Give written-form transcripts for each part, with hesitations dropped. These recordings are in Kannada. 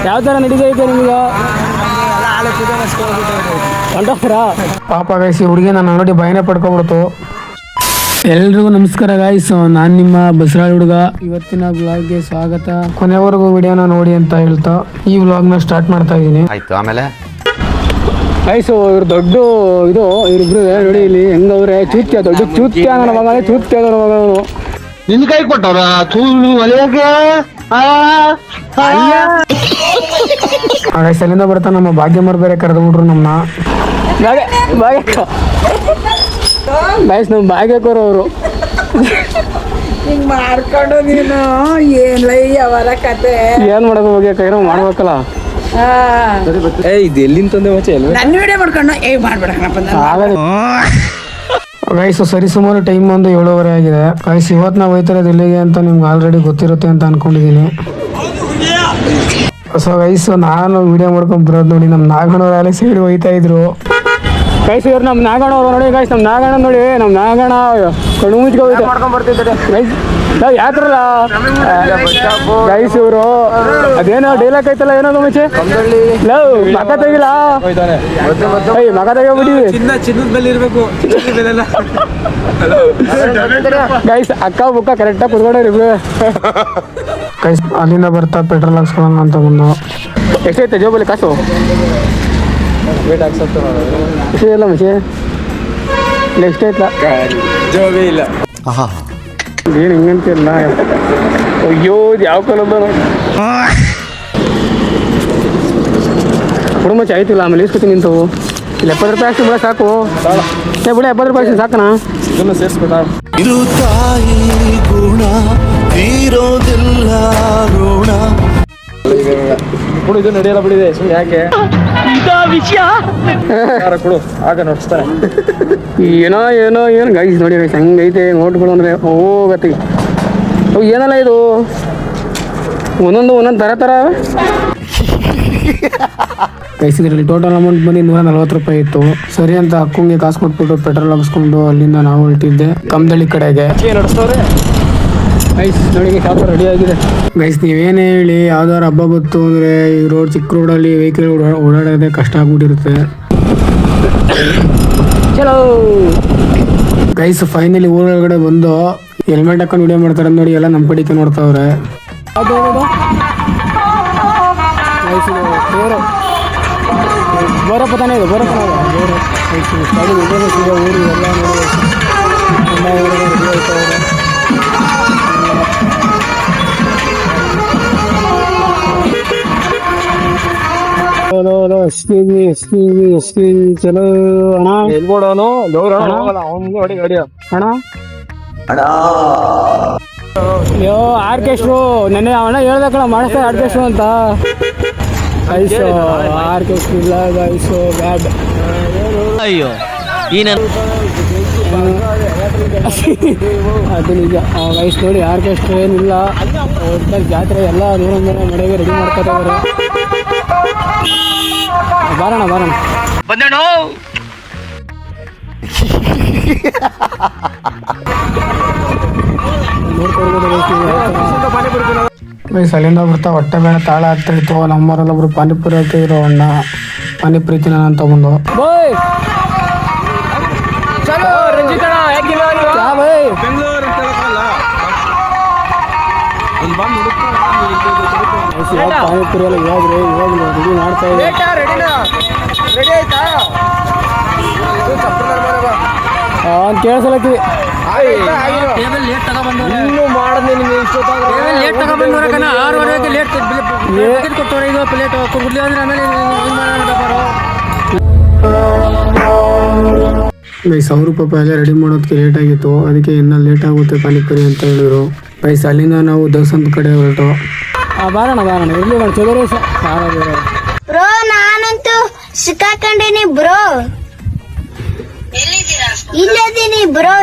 ಯಾವ ಥರ ನಡೀತೈತೆ ನಿಮಗೆ? ಹೊಂಟೋಗ್ತೀರಾ? ಪಾಪ ಗಾಯ್ಸ್, ಈ ಹುಡುಗಿ ನಾನು ನೋಡಿ ಭಯನೇ ಪಡ್ಕೊಬಿಡ್ತು. ಎಲ್ರಿಗೂ ನಮಸ್ಕಾರ ಗಾಯ್ಸ್, ನಾನು ನಿಮ್ಮ ಬಸರಾಳ್ ಹುಡುಗ. ಇವತ್ತಿನ ಬ್ಲಾಗ್ಗೆ ಸ್ವಾಗತ. ಕೊನೆವರೆಗೂ ವಿಡಿಯೋನ ನೋಡಿ ಅಂತ ಹೇಳ್ತಾ ಈ ವ್ಲಾಗ್ನ ಸ್ಟಾರ್ಟ್ ಮಾಡ್ತಾ ಇದ್ದೀನಿ. ಆಯ್ತು. ಆಮೇಲೆ ಗಾಯ್ಸ್, ಇವ್ರು ದೊಡ್ಡ ಇದು ಇವ್ರಿಬ್ರು ನೋಡಿ ಇಲ್ಲಿ ಹೆಂಗವ್ರೆ. ಚೂತ್ಯ, ದೊಡ್ಡ ಚೂತ್ಯ ನನ್ನ ಮಗ, ಚೂತ್ಯ ನನ್ನ ಮಗ. ಅವನು ನಿನ್ ಕೈ ಕೊಟ್ಟವ್ರ ಅಲ್ಲಿಂದ ಬರ್ತಾ ನಮ್ಮ ಭಾಗ್ಯಮ್ಮರು ಬೇರೆ ಕರೆದು ಬಿಟ್ರು ನಮ್ಮನ್ನ. ಗಾಯ್ಸ್, ನಮ್ಮ ಭಾಗ್ಯಕ್ಕವ್ರು ಅವರು. ಹಿಂಗ್ ಮಾಡ್ಕೊಂಡು ನೀನು ಅವರ ಕತೆ ಏನ್ ಮಾಡೋದು ಭಾಗ್ಯಕ್ಕ, ಏನೋ ಮಾಡ್ಬೇಕಲ್ಲ. ಇದು ಎಲ್ಲಿಂದ ತಂದೆ ಮಚ್ಚೆ ನನ್ನ ವಿಡಿಯೋ ಮಾಡ್ಕೊಂಡು ಮಾಡ್ಬೇಡಪ್ಪ. ಗೈಸ್, ಸರಿ ಸುಮಾರು ಟೈಮ್ ಒಂದು 7:30 ಆಗಿದೆ. ಗೈಸ್, ಇವತ್ತು ನಾವು ಹೋಯ್ತಾ ಇರೋದು ಇಲ್ಲಿಗೆ ಅಂತ ನಿಮ್ಗೆ ಆಲ್ರೆಡಿ ಗೊತ್ತಿರುತ್ತೆ ಅಂತ ಅನ್ಕೊಂಡಿದ್ದೀನಿ. ಸೊ ಗೈಸ್, ನಾನು ವಿಡಿಯೋ ಮಾಡ್ಕೊಂಡು ಬರೋದು ನೋಡಿ ನಮ್ಮ ನಾಗಣ್ಣವ್ರು ಅಲ್ಲಿ ಸೈಡ್ ಹೋಯ್ತಾ ಇದ್ರು. ಗೈಸ್, ಇವ್ರು ನಮ್ಮ ನಾಗಣ್ಣವ್ರು ನೋಡಿ. ಗೈಸ್, ನಮ್ಮ ನಾಗಣ್ಣ ನೋಡಿ, ನಮ್ಮ ನಾಗಣ್ಣ ಕಣ್ಣು ಮುಚ್ಕೊಂಡು ಮಾಡ್ಕೊಂಡ್ ಬರ್ತಿದ್ದಾರೆ. ಗೈಸ್, ಯಾತ್ರಲ್ಲ ಗೈಸ್, ಇವರು ಅದೇನೋ ಡೈಲಾಗ್ ಐತಲ್ಲ, ಏನದು ಮುಂಚೆ ಲವ್ ಮಗ ತೆಗಿಲ್ಲ, ಮಗ ತೆಗಿಬಿಡಿ. ಚಿನ್ನದ ಮೇಲೆ ಇರ್ಬೇಕು. ಗೈಸ್, ಅಕ್ಕ ಬುಕ್ಕ ಕರೆಕ್ಟಾಗಿ ಕುತ್ಕೊಂಡ್ರಿ ಇಬ್ರು. ಗೈಸ್, ಅಲ್ಲಿಂದ ಬರ್ತಾ ಪೆಟ್ರೋಲ್ ಹಾಕ್ಸ್ಕೊಳ್ಳೋಣ ಅಂತ ಬಂದು. ಎಷ್ಟೈತೆ ಜೋಬಲ್ಲಿ ಕಾಸು? ಎಷ್ಟೇ ಇಲ್ಲ ಮುಂಚೆ ಇಲ್ಲ, ಎಷ್ಟೈತ್ಲ ಜೋಬೇ ಇಲ್ಲ. ಏನು ಹಿಂಗಂತಿಲ್ಲ. ಅಯ್ಯೋ, ಯಾವ ಕಾಲದ ಕೊಡು ಮಚ್ಚ, ಆಯ್ತಿಲ್ಲ. ಆಮೇಲೆ ಇಸ್ಕೊತೀನಿ ನಿಂತವು. ಇಲ್ಲ 70 ರೂಪಾಯಿ ಅಷ್ಟು ಬಿಡ ಸಾಕು. ಬಿಡ 70 ರೂಪಾಯಿ ಅಷ್ಟು ಸಾಕನಾ? ಇದನ್ನು ಸೇರಿಸ್ಬಿಟ್ಟ. ಇದು ತಾಯಿ ಗುಣ ತೀರೋದಿಲ್ಲ ಋಣ. ಕೊಡು, ಇದು ನಡೆಯಲ್ಲ ಬಿಡಿದೆ. ಸುಮ್ಮನೆ ಯಾಕೆ ವಿಷಯ ಕೊಡು, ಆಗ ನೋಡ್ಸ್ತಾರೆ. ಏನೋ ಏನೋ ಏನು ಗೈಸ್ ನೋಡಿ ಗೈಸ್, ಹೆಂಗೈತೆ ನೋಟ್ಗಳು ಅಂದರೆ ಹೋಗತ್ತೆ. ಅವು ಏನಲ್ಲ ಇದು, ಒಂದೊಂದು ಥರ ಗೈಸ್. ಇದರಲ್ಲಿ ಟೋಟಲ್ ಅಮೌಂಟ್ ಬಂದು 140 ರೂಪಾಯಿ ಇತ್ತು. ಸರಿ ಅಂತ ಅಕ್ಕಂಗೆ ಕಾಸು ಕೊಟ್ಬಿಟ್ಟು ಪೆಟ್ರೋಲ್ ಹಾಕಿಸ್ಕೊಂಡು ಅಲ್ಲಿಂದ ನಾವು ಹೊರಟಿದ್ದೆ ಕಮ್ದಳ್ಳಿ ಕಡೆಗೆ. ನಡೆಸ್ತವ್ರೆ ಗೈಸ್ ನೋಡಿ, ಯಾವ ಥರ ರೆಡಿ ಆಗಿದೆ. ಗೈಸ್, ನೀವೇನೇ ಹೇಳಿ, ಯಾವ್ದಾದ್ರು ಹಬ್ಬ ಬಂತು ಅಂದರೆ ಈ ರೋಡ್, ಚಿಕ್ಕ ರೋಡಲ್ಲಿ ವೆಹಿಕಲ್ ಓಡಾಡೋದೇ ಕಷ್ಟ ಆಗ್ಬಿಟ್ಟಿರುತ್ತೆ. ಚಲೋ ಗೈಸ್, ಫೈನಲಿ ಊರೊಳಗಡೆ ಬಂದು ಹೆಲ್ಮೆಟ್ ಹಾಕೊಂಡು ವಿಡಿಯೋ ಮಾಡ್ತಾರೆ ನೋಡಿ. ಎಲ್ಲ ನಮ್ಮ ಕಡೆಗೆ ನೋಡ್ತಾವ್ರೆ. ಬೋರಪ್ಪ ತಾನೇ ಇದೆ, ಬೋರಪ್ಪ ಊರು ಎಲ್ಲ ಚಲೋ ಅಣ್ಣ. ಎಲ್ಬೋಡೋನು ನೋಡಿ ಗಾಡಿ ಅಣ್ಣ. ಅಯ್ಯೋ, ಆರ್ಕೆಸ್ಟ್ರು ನೆನ್ನೆ ಅಣ್ಣ ಹೇಳ್ಬೇಕಣ್ಣ, ಮಾಡಿಸ್ತಾರೆ ಆರ್ಕೆಸ್ಟ್ರು ಅಂತ. ಗೈಸು ಆರ್ಕೆಸ್ಟ್ರು ಇಲ್ಲ ಗೈಸು, ಬ್ಯಾಡ್. ಅಯ್ಯೋ, ಅದು ನಿಜ ಗೈಸ್. ನೋಡಿ, ಆರ್ಕೆಸ್ಟ್ರಾ ಏನಿಲ್ಲ, ಒಟ್ಟಾಗಿ ಜಾತ್ರೆ ಎಲ್ಲ ನೂರ ಮನೆಗೆ ರೆಡಿ ಮಾಡ್ಕೊತಾವ್ರೆ. ಬಾರೋಣ ಬಂದೇಣೋ. ಗೈಸ್, ಅಲ್ಲಿಂದ ಬರ್ತಾ ಹೊಟ್ಟೆ ಮೇಲೆ ತಾಳ ಆಗ್ತಾ ಇತ್ತು. ನಮ್ಮವರೆಲ್ಲೊಬ್ರು ಪಾನಿಪುರಿ ಹಾಕಿದ್ರು. ಅಣ್ಣ ಪಾನಿಪುರಿ ತಿನ್ನೋಣ ಅಂತ ಬಂದು. ಪಾನಿಪುರಿ ಎಲ್ಲ ಇವಾಗ ರೆಡಿ ಮಾಡ್ತಾ ಇದೆ. ಕೇಳಿಸಲತ್ತೀವಿ. ಗೈಸ್, 100 ರೂಪಾಯಿ ಎಲ್ಲ ರೆಡಿ ಮಾಡೋದಕ್ಕೆ ಲೇಟ್ ಆಗಿತ್ತು. ಅದಕ್ಕೆ ಇನ್ನೂ ಲೇಟ್ ಆಗುತ್ತೆ ಪಾನಿಪುರಿ ಅಂತ ಹೇಳಿದ್ರು. ಗೈಸ್, ಅಲ್ಲಿಂದ ನಾವು ದೇವಸ್ಥಾನದ ಕಡೆ ಹೊರಟು. ಬಾರೋಣ ಇಲ್ಲಿ ಚಲೋ ಬ್ರೋ. ನಾನಂತೂ ಸಿಕ್ಕಾಕೊಂಡಿನಿ ಬ್ರೋ. ಇಲ್ಲದೀನಿ ಬ್ರೋ.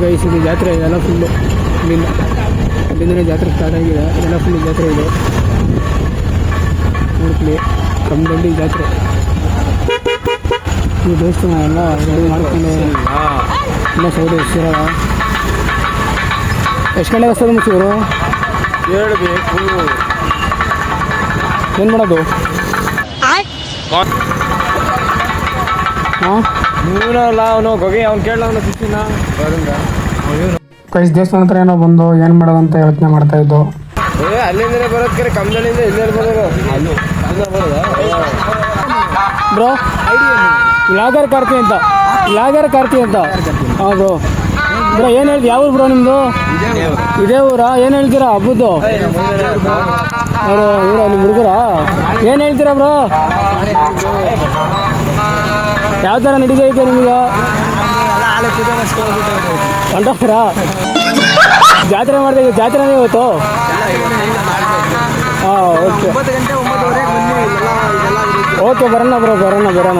ಗೈಸ್, ಇದು ಜಾತ್ರೆ ಇದೆಲ್ಲ ಫುಲ್ಲು. ಅಲ್ಲಿಂದನೇ ಜಾತ್ರೆ ಸ್ಟಾರ್ಟ್ ಆಗಿದೆ. ಇದೆಲ್ಲ ಫುಲ್ ಜಾತ್ರೆ ಇದೆ. ನೋಡ್ತೀವಿ ಕಮ್ಮಿ ಜಾತ್ರೆ. ಈ ದೇವಸ್ಥಾನ ಎಲ್ಲ ರೆಡಿ ಮಾಡ್ಕೊಂಡು ಎಲ್ಲ ಸೌದೆ ಎಷ್ಟು ಗಂಟೆಗೆ ಹಸ್ತದ ಮುಚ್ಚಿವರು? ಹೇಳ್ಬೇಕು. ಏನು ಮಾಡೋದು ಹಾಂ ನೀವಲ್ಲ ಅವನು ಗೊಗೆ ಅವ್ನು ಕೇಳಲ್ಲ ಅವನು ಸಿಕ್ಕಿನ ಬರಂಗ ಕೈಸ್ ದೇವಸ್ಥಾನ ಹತ್ರ ಏನೋ ಬಂದು ಏನು ಮಾಡೋದು ಅಂತ ಯೋಚನೆ ಮಾಡ್ತಾ ಇದ್ದು. ಅಲ್ಲಿಂದಲೇ ಬರೋದಕ್ಕೆ ಕಮ್ಮದಳ್ಳಿಂದ ಇಲ್ಲೇ ಬರೋದು ಅಲ್ಲಿಂದ ಬರೋದಾ ಬ್ರೋ ಲಾಗರ್ ಕಾರ್ತಿ ಅಂತ ಹಾಂ ಬ್ರೋ ಏನು ಹೇಳ್ತೀವಿ ಯಾವ ಬ್ರೋ ನಿಮ್ಮದು ಇದೇ ಊರಾ ಏನು ಹೇಳ್ತೀರಾ ಹಬ್ಬದ್ದು ಅವರು ಇವರು ನಿಮ್ಮ ಹುಡುಗರಾ ಏನು ಹೇಳ್ತೀರಾ ಬ್ರೋ ಯಾವ ಥರ ನಡೀತೈತೆ ನಿಮಗೆ ಹೊಂಟೋಗ್ತೀರಾ ಜಾತ್ರೆ ಮಾಡ್ತಾ ಜಾತ್ರೆನೇ ಇವತ್ತು ಹಾಂ ಓಕೆ ಬರೋಣ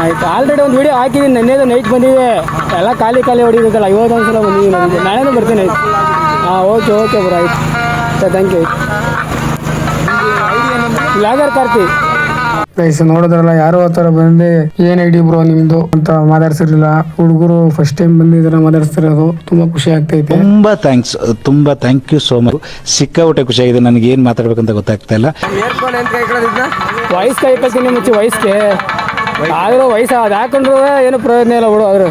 ಆಯ್ತು. ಆಲ್ರೆಡಿ ಒಂದು ವಿಡಿಯೋ ಹಾಕಿದ್ದೀನಿ, ನೆನ್ನೆದು ನೈಟ್ ಬಂದಿದೆ, ಎಲ್ಲ ಖಾಲಿ ಹೊಡಿಬೇಕಲ್ಲ, ಇವತ್ತೊಂದು ಸಲ ಬಂದಿದ್ದೀನಿ, ನಾಳೆನೂ ಬರ್ತೀನಿ ಆಯ್ತು. ಹಾಂ ಓಕೆ ಬ್ರೋ ಆಯ್ತು sir, thank you. Logger Karthi guys ನೋಡಿದ್ರಲ್ಲ, ಯಾರೋ ಆ ಥರ ಬಂದು ಏನು ಐಡಿ ಬ್ರೋ ನಿಮ್ಮದು ಅಂತ ಮಾತಾಡ್ಸಿರಲಿಲ್ಲ. ಹುಡುಗರು ಫಸ್ಟ್ ಟೈಮ್ ಬಂದಿದ್ರೆ ಮಾತಾಡ್ತಿರೋದು, ತುಂಬ ಖುಷಿ ಆಗ್ತೈತೆ. ತುಂಬಾ ಥ್ಯಾಂಕ್ ಯು ಸೋ ಮಚ್. ಸಿಕ್ಕಾಪಟ್ಟೆ ಖುಷಿಯಾಗಿದೆ. ನನಗೆ ಏನು ಮಾತಾಡ್ಬೇಕಂತ ಗೊತ್ತಾಗ್ತಾ ಇಲ್ಲ. ವಯಸ್ಸು ಕೈಕಲ್ತೀನಿ ಮುಂಚೆ ವಯಸ್ಸಿಗೆ ಆದರೂ ವಯಸ್ಸು ಅದು ಹಾಕೊಂಡ್ರು ಏನು ಪ್ರಯೋಜನ ಇಲ್ಲ ಬಿಡು. ಆದ್ರೆ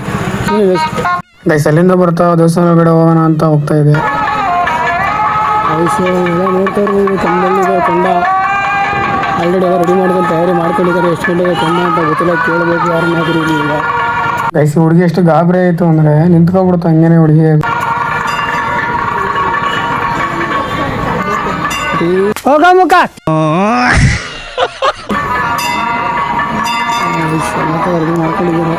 ಗೈಸ್ ಅಲ್ಲಿಂದ ಬರ್ತಾ ದೇವಸ್ಥಾನ ಕಡೆ ಹೋಗೋಣ ಅಂತ ಹೋಗ್ತಾ ಇದೆ. ವಯಸ್ಸು ಎಲ್ಲ ನೋಡ್ತಾ ಇರ್ಬೋದು. ತಂಡಲ್ಲಿದೆ ಕೊಂಡ ಆಲ್ರೆಡಿ ಎಲ್ಲ ರೆಡಿ ಮಾಡ್ಕೊಂಡು ತಯಾರಿ ಮಾಡ್ಕೊಂಡಿದ್ದಾರೆ. ಎಷ್ಟು ಗಂಟೆಗೆ ಕೊಂಡ ಅಂತ ಗೊತ್ತಿಲ್ಲ, ಕೇಳಬೇಕು ಯಾರನ್ನಾದ್ರೂ ಈಗ. ಗೈಸ್ ಹುಡುಗಿ ಎಷ್ಟು ಗಾಬರಿ ಆಯಿತು ಅಂದರೆ ನಿಂತ್ಕೊಬಿಡ್ತು ಹಂಗೇನೆ ಹುಡುಗಿ. ಹೋಗ ಮುಖ ರೆಡಿ ಮಾಡ್ಕೊಂಡಿದ್ದಾರೆ.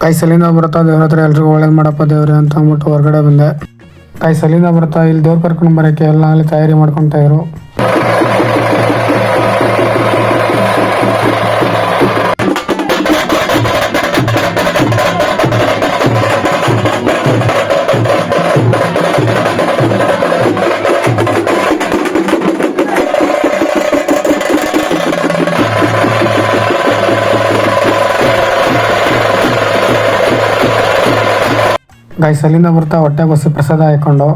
ಕೈಸಲಿಂದ ಬರ್ತಾ ದೇವ್ರ ಹತ್ರ ಎಲ್ರಿಗೂ ಒಳ್ಳೇದು ಮಾಡಪ್ಪ ದೇವ್ರೆ ಅಂತ ಅಂದ್ಬಿಟ್ಟು ಹೊರಗಡೆ ಬಂದೆ. ಕೈಸಲಿಂದ ಬರ್ತಾ ಇಲ್ಲಿ ದೇವ್ರ ಕರ್ಕೊಂಡು ಬರೋಕ್ಕೆ ಎಲ್ಲ ಅಲ್ಲಿ ತಯಾರಿ ಮಾಡ್ಕೊತಾ ಇದ್ರು. ಗೈಸ್ ಅಲ್ಲಿಂದ ಬರ್ತಾ ಹೊಟ್ಟೆ ಬಸ್ಸಿ ಪ್ರಸಾದ ಹಾಕೊಂಡು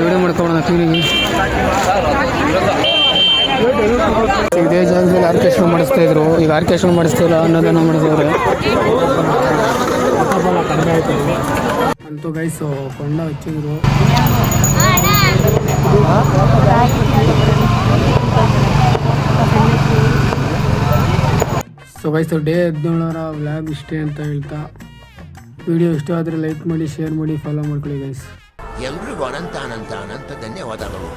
ವಿಡಿಯೋ ಮಾಡ್ಕೊಳ್ಳೋಣ. ಇದೇ ಜಾಗದಲ್ಲಿ ಆರ್ಕೆಸ್ಟ್ರಾ ಮಾಡಿಸ್ತಾ ಇದ್ರು, ಈಗ ಆರ್ಕೆಸ್ಟ್ರಾ ಮಾಡಿಸ್ತಿಲ್ಲ, ಅನ್ನೋದನ್ನ ಮಾಡಿದವ್ರೆ. ಅಂತೂ ಗೈಸ್ ಕೊಂಡ ಹಚ್ಚಿದ್ರು. ಸೊ ಗೈಸ್ ಡೇ 17ರ ವ್ಲಾಗ್ ಇಷ್ಟೇ ಅಂತ ಹೇಳ್ತಾ, ವಿಡಿಯೋ ಇಷ್ಟ ಆದರೆ ಲೈಕ್ ಮಾಡಿ, ಶೇರ್ ಮಾಡಿ, ಫಾಲೋ ಮಾಡ್ಕೊಳ್ಳಿ ಗೈಸ್. ಎಲ್ರಿಗೂ ಅನಂತ ಧನ್ಯವಾದಗಳು.